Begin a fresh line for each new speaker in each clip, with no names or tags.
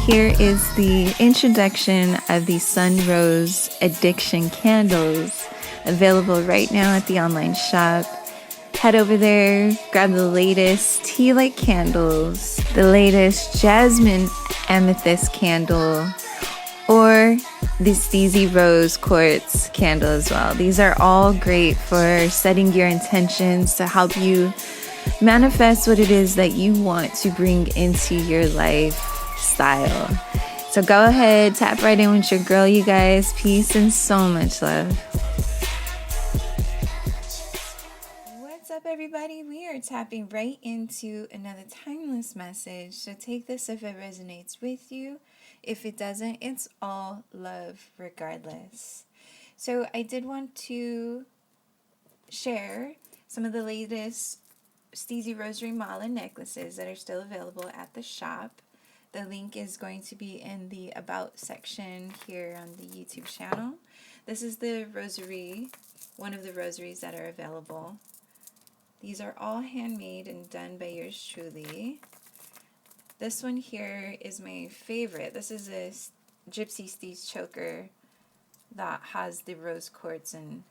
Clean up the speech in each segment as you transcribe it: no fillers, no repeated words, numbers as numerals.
here is the introduction of the Sun Rose Addiction candles, available right now at the online shop. Head over there, grab the latest tea light candles, the latest jasmine amethyst candle, or the Steezy Rose Quartz candle as well. These are all great for setting your intentions to help you manifest what it is that you want to bring into your lifestyle. So go ahead, tap right in with your girl, you guys. Peace and so much love. What's up, everybody? We are tapping right into another timeless message. So take this if it resonates with you. If it doesn't, it's all love regardless. So I did want to share some of the latest Steezy Rosary Mala necklaces that are still available at the shop. The link is going to be in the About section here on the YouTube channel. This is the rosary, one of the rosaries that are available. These are all handmade and done by yours truly. This one here is my favorite. This is a Gypsy Steez choker that has the rose quartz, and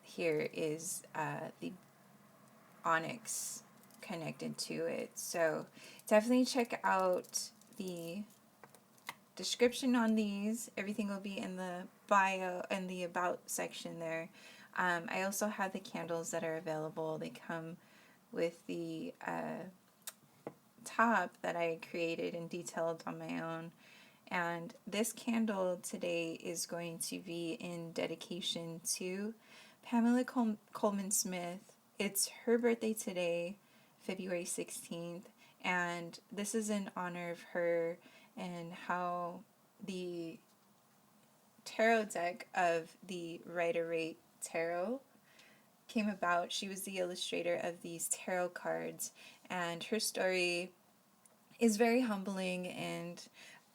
here is the onyx connected to it. So definitely check out the description on these. Everything will be in the bio and the About section there. I also have the candles that are available. They come with the top that I created and detailed on my own. And this candle today is going to be in dedication to Pamela Coleman Smith. It's her birthday today, February 16th, and this is in honor of her and how the tarot deck of the Rider-Waite Tarot came about. She was the illustrator of these tarot cards, and her story is very humbling and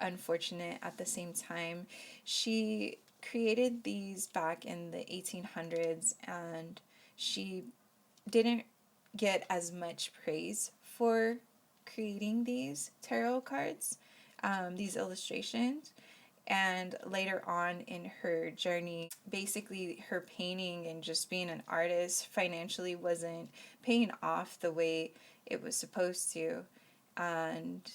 unfortunate at the same time. She created these back in the 1800s, and she didn't get as much praise for creating these tarot cards, these illustrations. And later on in her journey, basically her painting and just being an artist financially wasn't paying off the way it was supposed to. And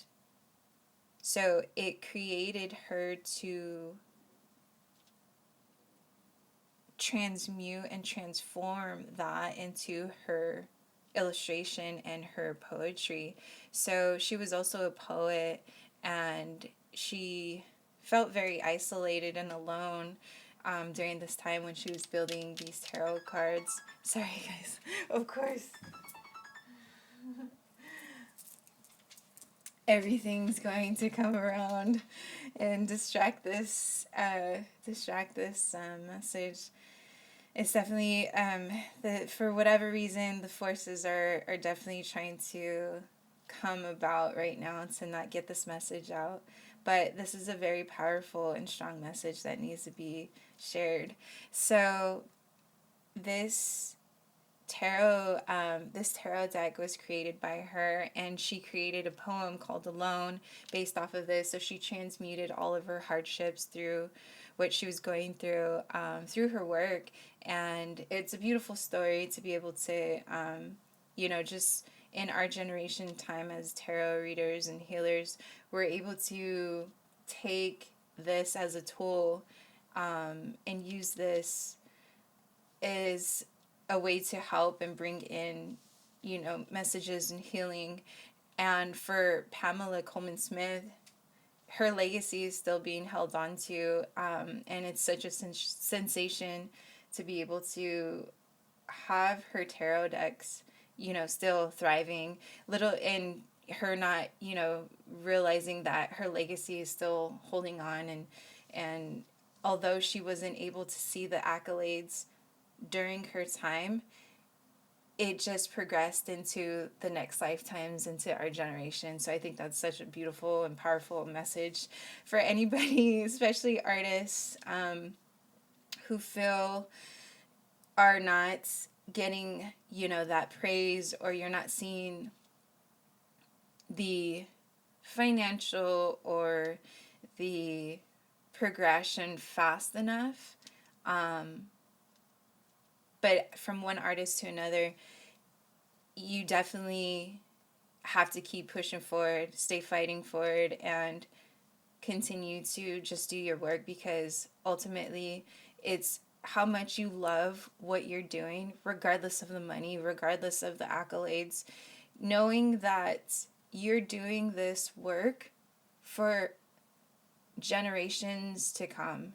so it created her to transmute and transform that into her illustration and her poetry. So she was also a poet, and she felt very isolated and alone during this time when she was building these tarot cards. Sorry guys, of course. Everything's going to come around and distract this message. It's definitely for whatever reason the forces are definitely trying to come about right now to not get this message out. But this is a very powerful and strong message that needs to be shared. So this tarot deck was created by her, and she created a poem called Alone based off of this. So she transmuted all of her hardships through what she was going through her work, and it's a beautiful story to be able to just in our generation time as tarot readers and healers, we're able to take this as a tool and use this as a way to help and bring in, messages and healing. And for Pamela Coleman Smith, her legacy is still being held on to, and it's such a sensation to be able to have her tarot decks, still thriving, and her not, realizing that her legacy is still holding on, and although she wasn't able to see the accolades during her time, it just progressed into the next lifetimes, into our generation. So I think that's such a beautiful and powerful message for anybody, especially artists who feel are not getting, that praise, or you're not seeing the financial or the progression fast enough. But from one artist to another, you definitely have to keep pushing forward, stay fighting forward, and continue to just do your work, because ultimately it's how much you love what you're doing, regardless of the money, regardless of the accolades, knowing that you're doing this work for generations to come.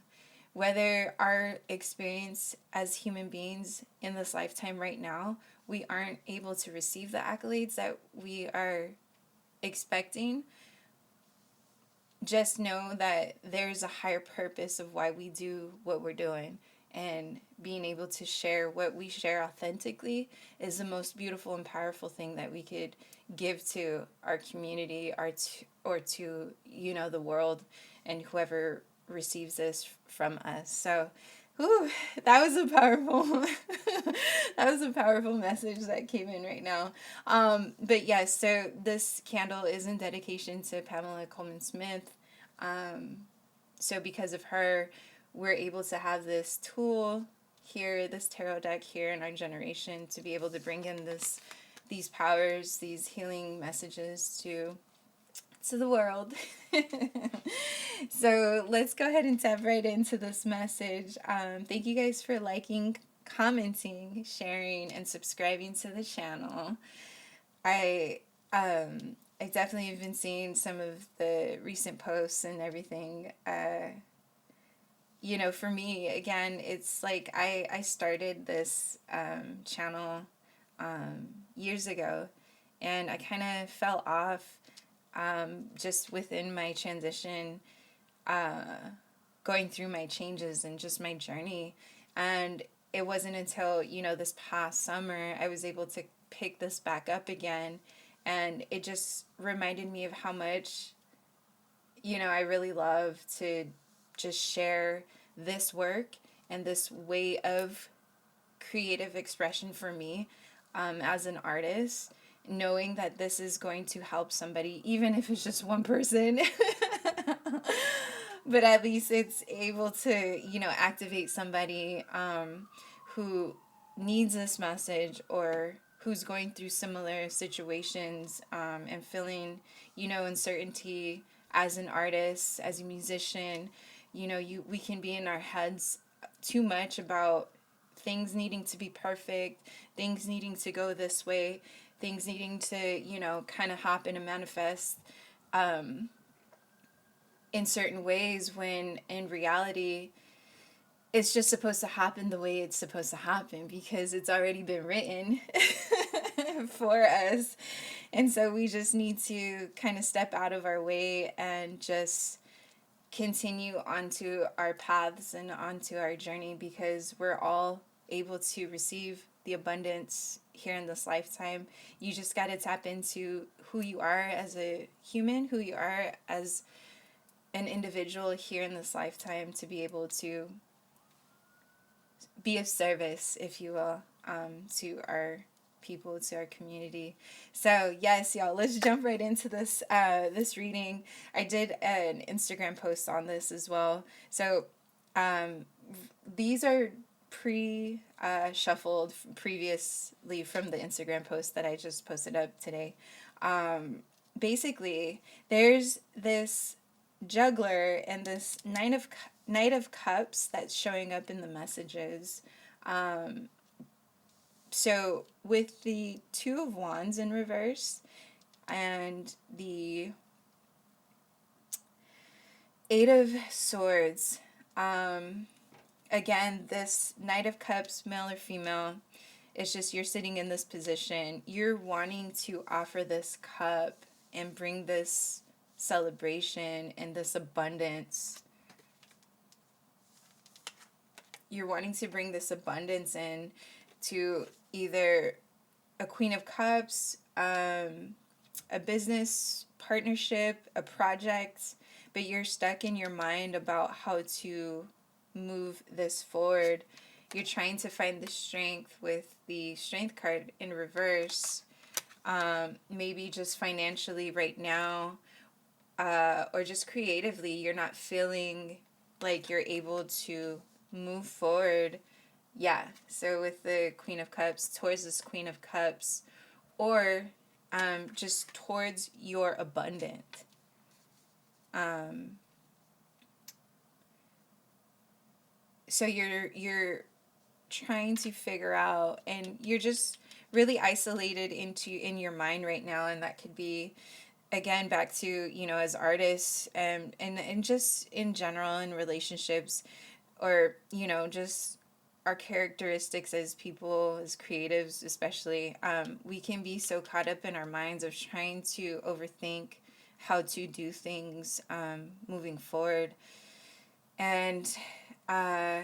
Whether our experience as human beings in this lifetime right now, we aren't able to receive the accolades that we are expecting, just know that there's a higher purpose of why we do what we're doing. And being able to share what we share authentically is the most beautiful and powerful thing that we could give to our community, or to, the world, and whoever receives this from us. So, whew, that was a powerful that was a powerful message that came in right now. But yes, so this candle is in dedication to Pamela Coleman Smith. So because of her, we're able to have this tool here, this tarot deck here in our generation, to be able to bring in these powers, these healing messages to the world. So let's go ahead and tap right into this message. Thank you guys for liking, commenting, sharing, and subscribing to the channel. I definitely have been seeing some of the recent posts and everything. For me, again, it's like I started this channel years ago, and I kind of fell off just within my transition, going through my changes and just my journey. And it wasn't until, this past summer, I was able to pick this back up again. And it just reminded me of how much, I really love to just share this work and this way of creative expression for me, as an artist, knowing that this is going to help somebody, even if it's just one person. But at least it's able to, activate somebody who needs this message, or who's going through similar situations, and feeling, uncertainty as an artist, as a musician. We can be in our heads too much about things needing to be perfect, things needing to go this way, things needing to, kind of happen and manifest in certain ways, when in reality, it's just supposed to happen the way it's supposed to happen, because it's already been written for us. And so we just need to kind of step out of our way and just continue onto our paths and onto our journey, because we're all able to receive the abundance here in this lifetime. You just got to tap into who you are as a human, who you are as an individual here in this lifetime, to be able to be of service, if you will, to our people, to our community. So yes, y'all, let's jump right into this reading. I did an Instagram post on this as well. So these are shuffled previously from the Instagram post that I just posted up today. Basically, there's this juggler and this Knight of Cups that's showing up in the messages. So with the Two of Wands in reverse and the Eight of Swords, again, this Knight of Cups, male or female, it's just you're sitting in this position. You're wanting to offer this cup and bring this celebration and this abundance. You're wanting to bring this abundance in to either a Queen of Cups, a business partnership, a project, but you're stuck in your mind about how to move this forward. You're trying to find the strength with the Strength card in reverse. Maybe just financially right now, or just creatively, you're not feeling like you're able to move forward. Yeah, so with the Queen of Cups, towards this Queen of Cups, or just towards your abundant. So you're trying to figure out, and you're just really isolated in your mind right now, and that could be, again, back to, as artists, and just in general in relationships, or just our characteristics as people, as creatives especially. We can be so caught up in our minds of trying to overthink how to do things, moving forward. And uh,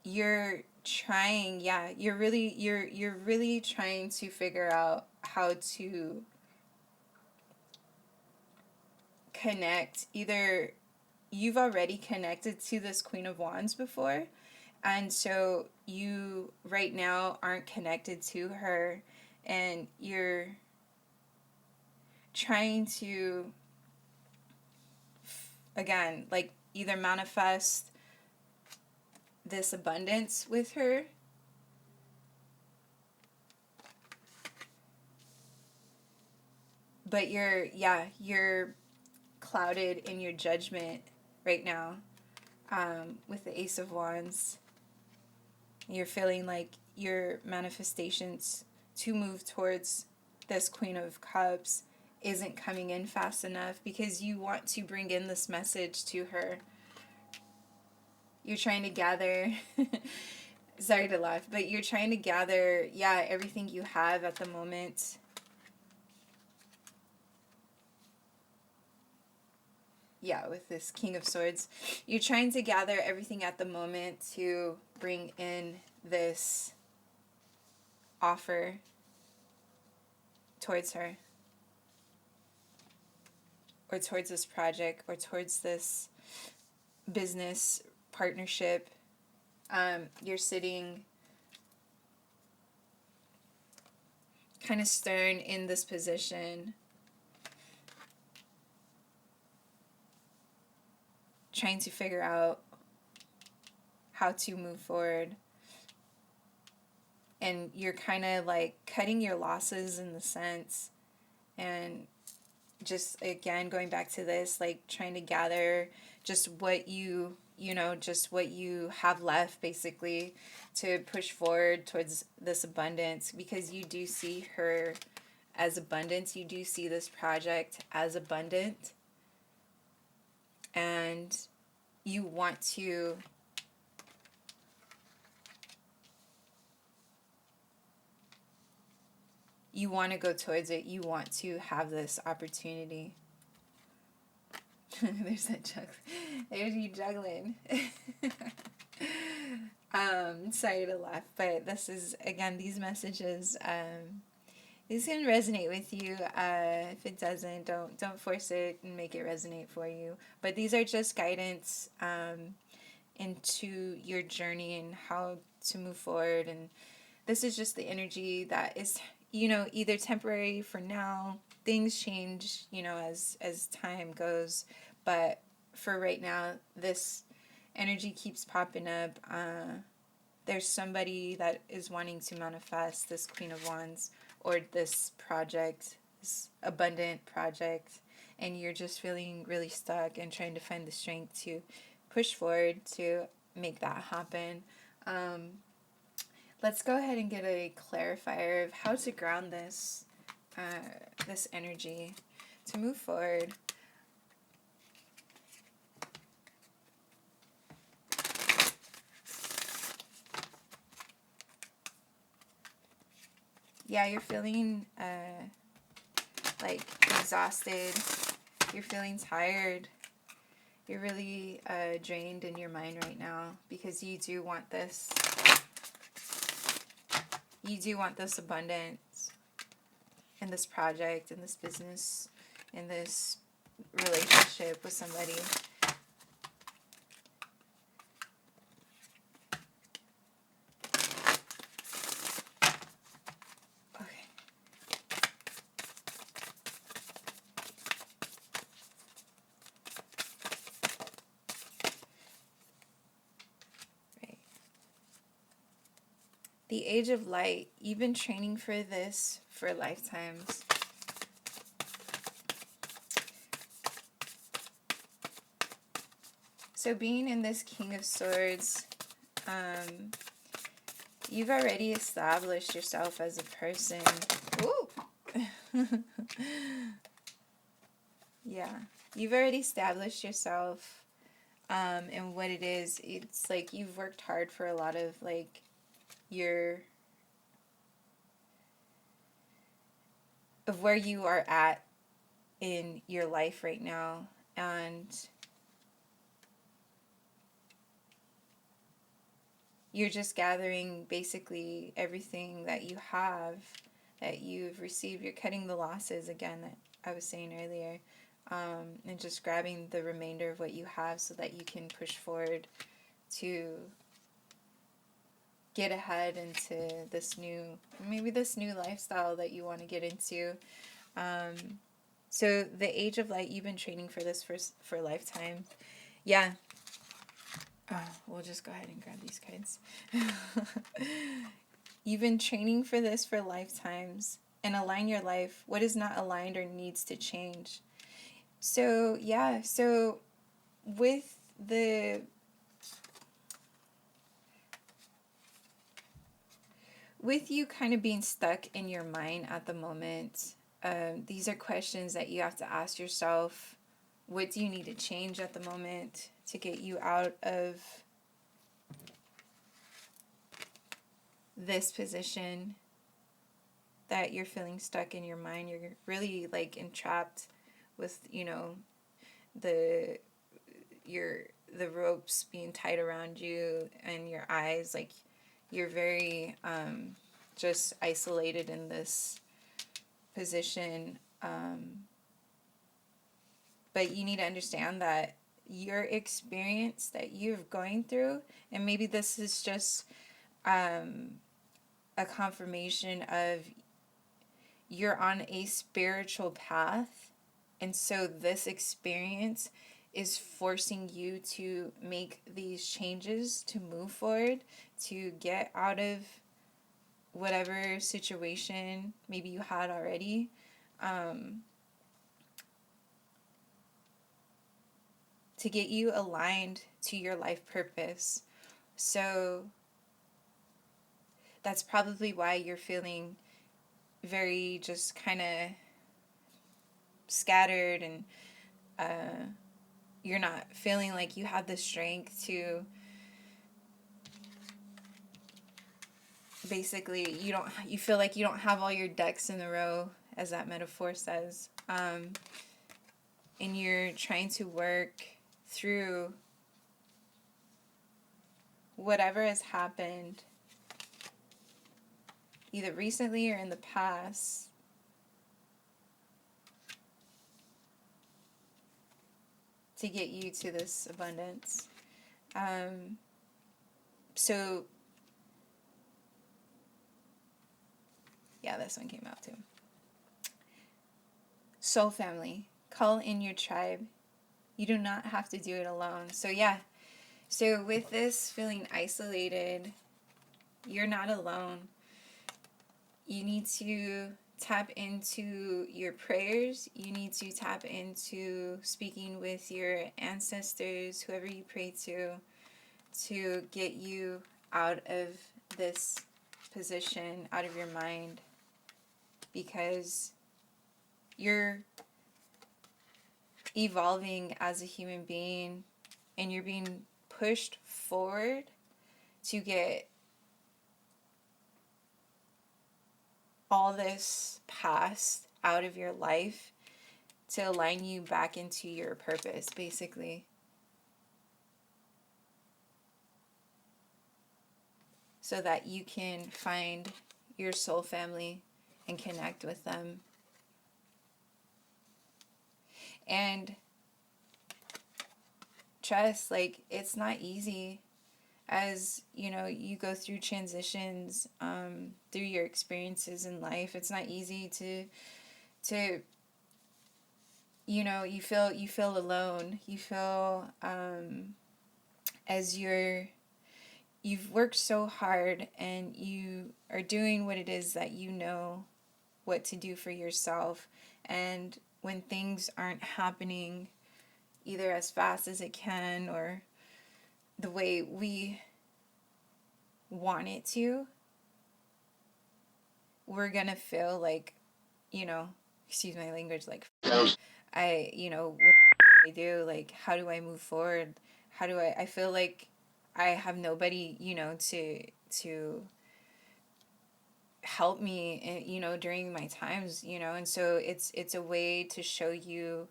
you're trying, yeah, you're really trying to figure out how to connect. Either you've already connected to this Queen of Wands before, and so you right now aren't connected to her, and you're trying to, again, like, either manifest this abundance with her, but you're clouded in your judgment right now, with the Ace of Wands. You're feeling like your manifestations to move towards this Queen of Cups isn't coming in fast enough, because you want to bring in this message to her. You're trying to gather sorry to laugh, but you're trying to gather, yeah, everything you have at the moment. Yeah, with this King of Swords, you're trying to gather everything at the moment to bring in this offer towards her, or towards this project, or towards this business partnership. You're sitting kind of stern in this position, trying to figure out how to move forward. And you're kind of like cutting your losses in the sense, and just, again, going back to this, like, trying to gather just what just what you have left, basically, to push forward towards this abundance, because you do see her as abundance. You do see this project as abundant, and you want to go towards it. You want to have this opportunity. There's that juggling. There's you juggling. Sorry to laugh, but this is, again, these messages, these can resonate with you. If it doesn't, don't force it and make it resonate for you. But these are just guidance, into your journey and how to move forward. And this is just the energy that is, either temporary for now. Things change, as time goes. But for right now, this energy keeps popping up. There's somebody that is wanting to manifest this Queen of Wands, or this project, this abundant project, and you're just feeling really stuck and trying to find the strength to push forward to make that happen. Let's go ahead and get a clarifier of how to ground this this energy to move forward. Yeah, you're feeling like exhausted. You're feeling tired. You're really drained in your mind right now, because you do want this. You do want this abundance in this project, in this business, in this relationship with somebody. Okay. The Age of Light. You've been training for this for lifetimes. So being in this King of Swords, you've already established yourself as a person. Ooh! Yeah. You've already established yourself and what it is. It's like you've worked hard for a lot of like your of where you are at in your life right now, and you're just gathering basically everything that you have, that you've received. You're cutting the losses again that I was saying earlier, and just grabbing the remainder of what you have so that you can push forward to get ahead into this new, maybe this new lifestyle that you want to get into. So the Age of Light, you've been training for this for a lifetime. Yeah. We'll just go ahead and grab these cards. You've been training for this for lifetimes, and align your life. What is not aligned or needs to change? So yeah, so with you kind of being stuck in your mind at the moment, these are questions that you have to ask yourself. What do you need to change at the moment to get you out of this position that you're feeling stuck in your mind? You're really like entrapped with, the the ropes being tied around you and your eyes, like you're very just isolated in this position. But you need to understand that your experience that you're going through, and maybe this is just a confirmation of you're on a spiritual path, and so this experience is forcing you to make these changes to move forward, to get out of whatever situation maybe you had already. To get you aligned to your life purpose. So that's probably why you're feeling very just kind of scattered, and you're not feeling like you have the strength to basically, you feel like you don't have all your ducks in a row, as that metaphor says. And you're trying to work through whatever has happened either recently or in the past, to get you to this abundance. So, yeah, this one came out too. Soul family, call in your tribe. You do not have to do it alone. So, yeah. So, with this feeling isolated, you're not alone. You need to tap into your prayers. You need to tap into speaking with your ancestors, whoever you pray to get you out of this position, out of your mind, because you're evolving as a human being and you're being pushed forward to get all this past out of your life to align you back into your purpose, basically. So that you can find your soul family and connect with them. And trust, like, it's not easy as, you go through transitions, through your experiences in life. It's not easy to you feel alone. You feel as you're you've worked so hard and you are doing what it is that you know what to do for yourself. And when things aren't happening either as fast as it can or the way we want it to, we're gonna feel like, you know, excuse my language, like, what do I do? Like, how do I move forward? I feel like I have nobody, to help me, during my times, and so it's a way to show you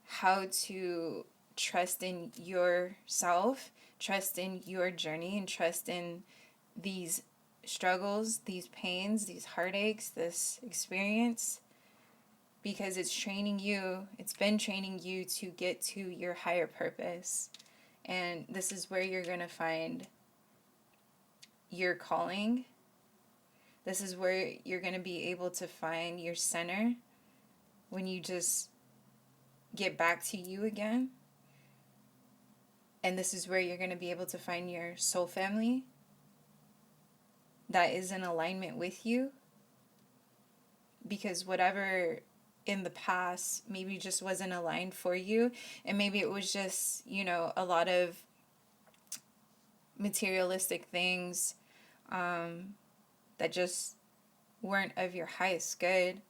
how to trust in yourself, trust in your journey, and trust in these struggles, these pains, these heartaches, this experience, because it's been training you to get to your higher purpose. And this is where you're going to find your calling. This is where you're going to be able to find your center when you just get back to you again. And this is where you're going to be able to find your soul family that is in alignment with you. Because whatever in the past maybe just wasn't aligned for you, and maybe it was just, a lot of materialistic things that just weren't of your highest good.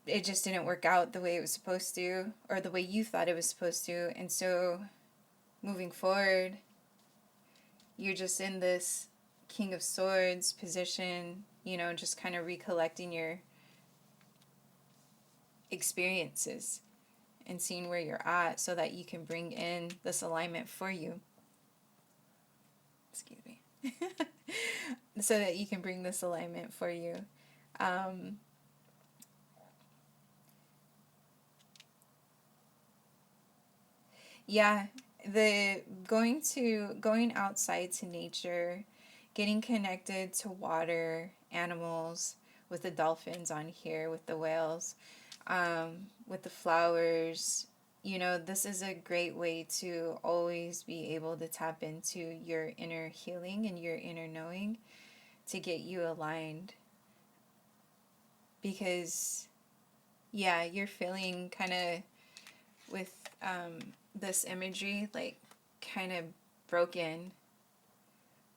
It just didn't work out the way it was supposed to, or the way you thought it was supposed to. And so moving forward, you're just in this King of Swords position, just kind of recollecting your experiences and seeing where you're at so that you can bring in this alignment for you. Excuse me. So that you can bring this alignment for you. Yeah, the going outside to nature, getting connected to water, animals, with the dolphins on here, with the whales, with the flowers. This is a great way to always be able to tap into your inner healing and your inner knowing to get you aligned. Because, yeah, you're feeling kind of with this imagery, like kind of broken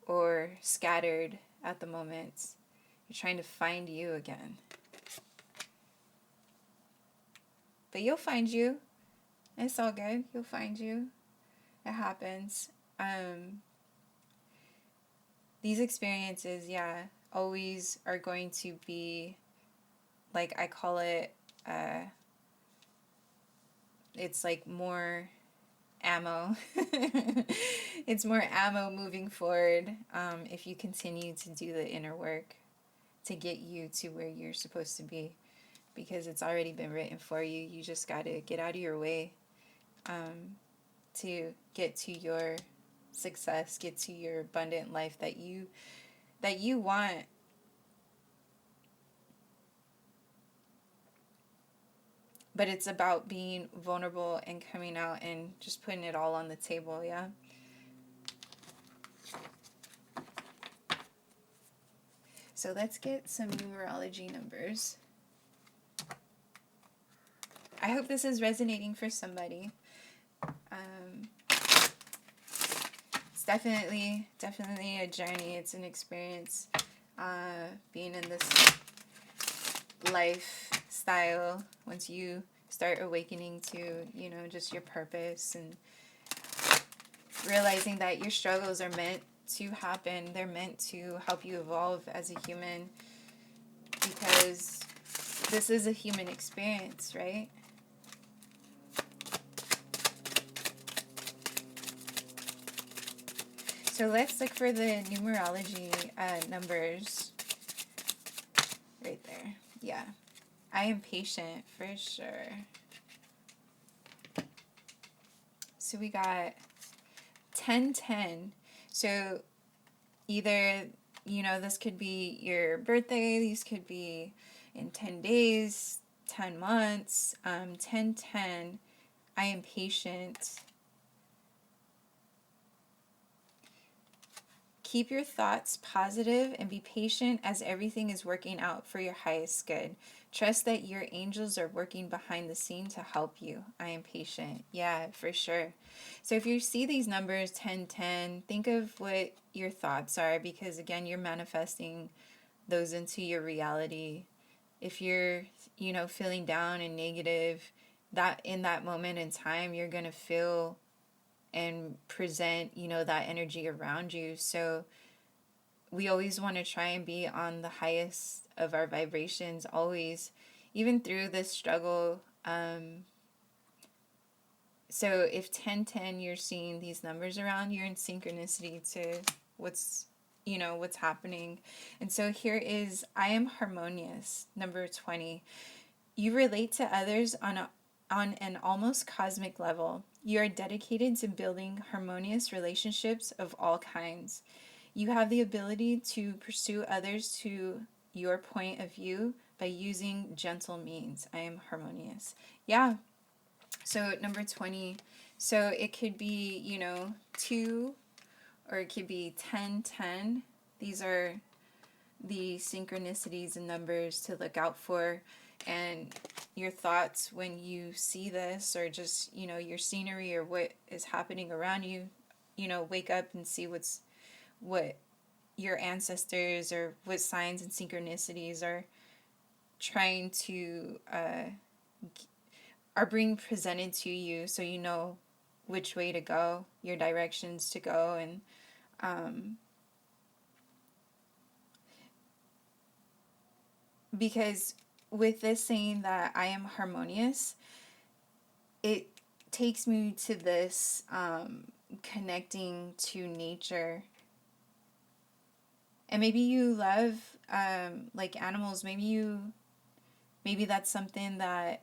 or scattered at the moment. You're trying to find you again. But you'll find you. It's all good. You'll find you. It happens. These experiences, yeah, always are going to be, like I call it, it's like more ammo. It's more ammo moving forward, if you continue to do the inner work to get you to where you're supposed to be, because it's already been written for you. You just got to get out of your way, to get to your success, get to your abundant life that you want. But it's about being vulnerable and coming out and just putting it all on the table, yeah? So let's get some numerology numbers. I hope this is resonating for somebody. It's definitely a journey. It's an experience, being in this lifestyle. Once you start awakening to, just your purpose and realizing that your struggles are meant to happen. They're meant to help you evolve as a human, because this is a human experience, right? So let's look for the numerology numbers right there. Yeah. I am patient for sure. So we got 1010. So either, this could be your birthday, these could be in 10 days, 10 months. 1010, I am patient. Keep your thoughts positive and be patient as everything is working out for your highest good. Trust that your angels are working behind the scene to help you. I am patient. Yeah, for sure. So if you see these numbers 1010, think of what your thoughts are, because again, you're manifesting those into your reality. If you're, feeling down and negative, that in that moment in time, you're going to feel and present, that energy around you. So we always want to try and be on the highest of our vibrations, always, even through this struggle. So if 1010, you're seeing these numbers around, you're in synchronicity to what's, what's happening. And so here is, I am harmonious, number 20. You relate to others on an almost cosmic level. You are dedicated to building harmonious relationships of all kinds. You have the ability to pursue others to your point of view by using gentle means. I am harmonious. Yeah. So number 20. So it could be, 2, or it could be 1010. These are the synchronicities and numbers to look out for. And your thoughts when you see this, or just, your scenery or what is happening around you, wake up and see what your ancestors or what signs and synchronicities are trying to are being presented to you, so you know which way to go, your directions to go. And because with this saying that I am harmonious, it takes me to this connecting to nature. And maybe you love like animals. Maybe that's something that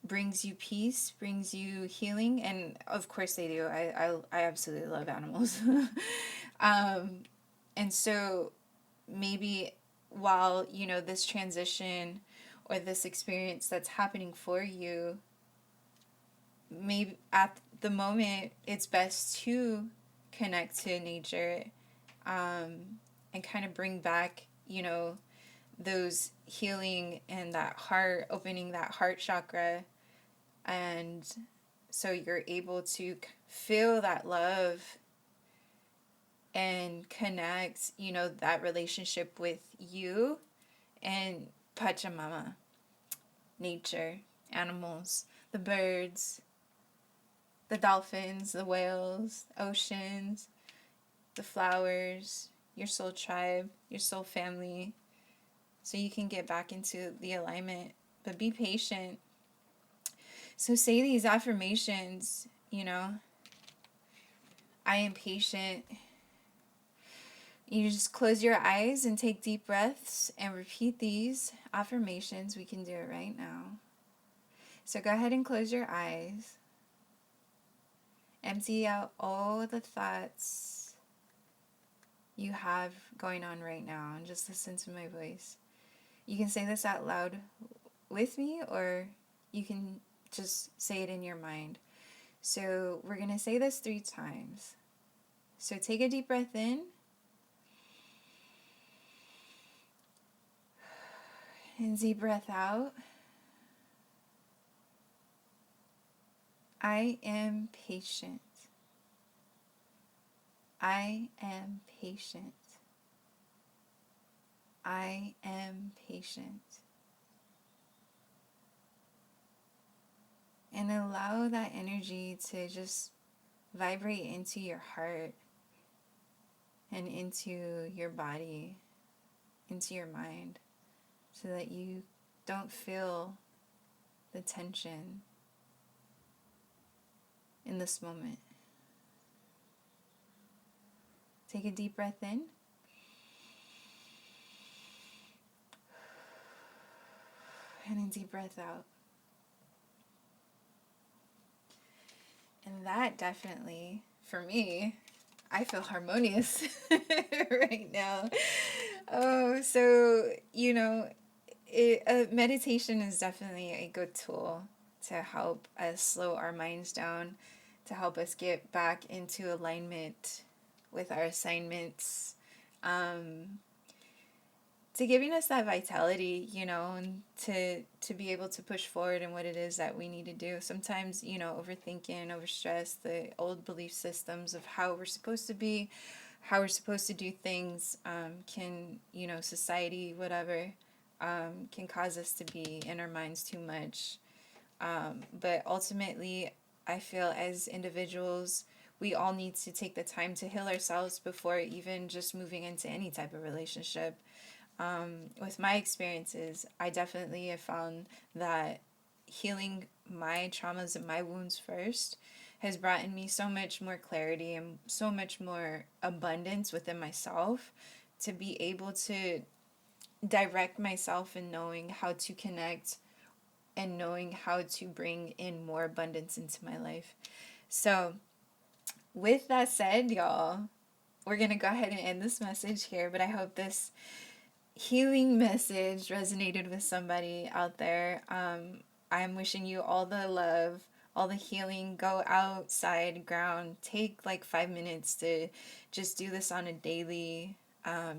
brings you peace, brings you healing, and of course they do. I absolutely love animals. And so maybe while, this transition or this experience that's happening for you, maybe at the moment it's best to connect to nature, and kind of bring back, those healing and that heart, opening that heart chakra. And so you're able to feel that love and connect, that relationship with you and Pachamama, nature, animals, the birds, the dolphins, the whales, oceans, the flowers, your soul tribe, your soul family, so you can get back into the alignment. But be patient. So say these affirmations, I am patient. You just close your eyes and take deep breaths and repeat these affirmations. We can do it right now. So go ahead and close your eyes. Empty out all the thoughts you have going on right now and just listen to my voice. You can say this out loud with me, or you can just say it in your mind. So we're going to say this 3 times. So take a deep breath in. And deep breath out. I am patient. I am patient. I am patient. And allow that energy to just vibrate into your heart and into your body, into your mind, so that you don't feel the tension in this moment. Take a deep breath in. And a deep breath out. And that definitely, for me, I feel harmonious right now. Oh, so, meditation is definitely a good tool to help us slow our minds down, to help us get back into alignment with our assignments, to giving us that vitality, and to be able to push forward in what it is that we need to do. Sometimes, overthinking, overstress, the old belief systems of how we're supposed to be, how we're supposed to do things, can, society, whatever, can cause us to be in our minds too much. But ultimately, I feel as individuals, we all need to take the time to heal ourselves before even just moving into any type of relationship. With my experiences, I definitely have found that healing my traumas and my wounds first has brought in me so much more clarity and so much more abundance within myself to be able to direct myself in knowing how to connect and knowing how to bring in more abundance into my life. So, with that said, y'all, we're going to go ahead and end this message here, but I hope this healing message resonated with somebody out there. I'm wishing you all the love, all the healing. Go outside, ground. Take like 5 minutes to just do this on a daily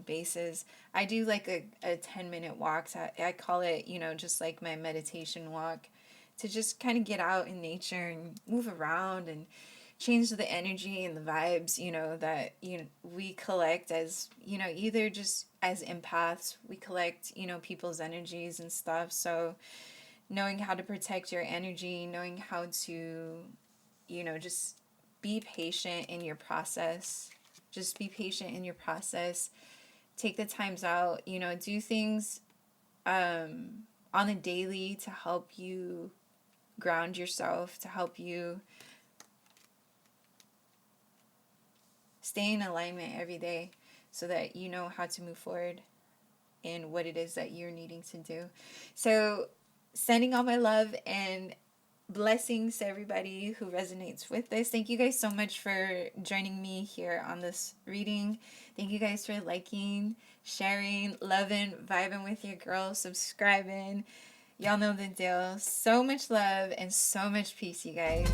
basis. I do like a 10-minute walk. So I call it, just like my meditation walk, to just kind of get out in nature and move around and change the energy and the vibes, that we collect as, either just as empaths, we collect, people's energies and stuff. So knowing how to protect your energy, knowing how to, just be patient in your process. Just be patient in your process. Take the times out, do things on a daily to help you ground yourself, to help you stay in alignment every day so that you know how to move forward in what it is that you're needing to do. So, sending all my love and blessings to everybody who resonates with this. Thank you guys so much for joining me here on this reading. Thank you guys for liking, sharing, loving, vibing with your girl, subscribing. Y'all know the deal. So much love and so much peace, you guys.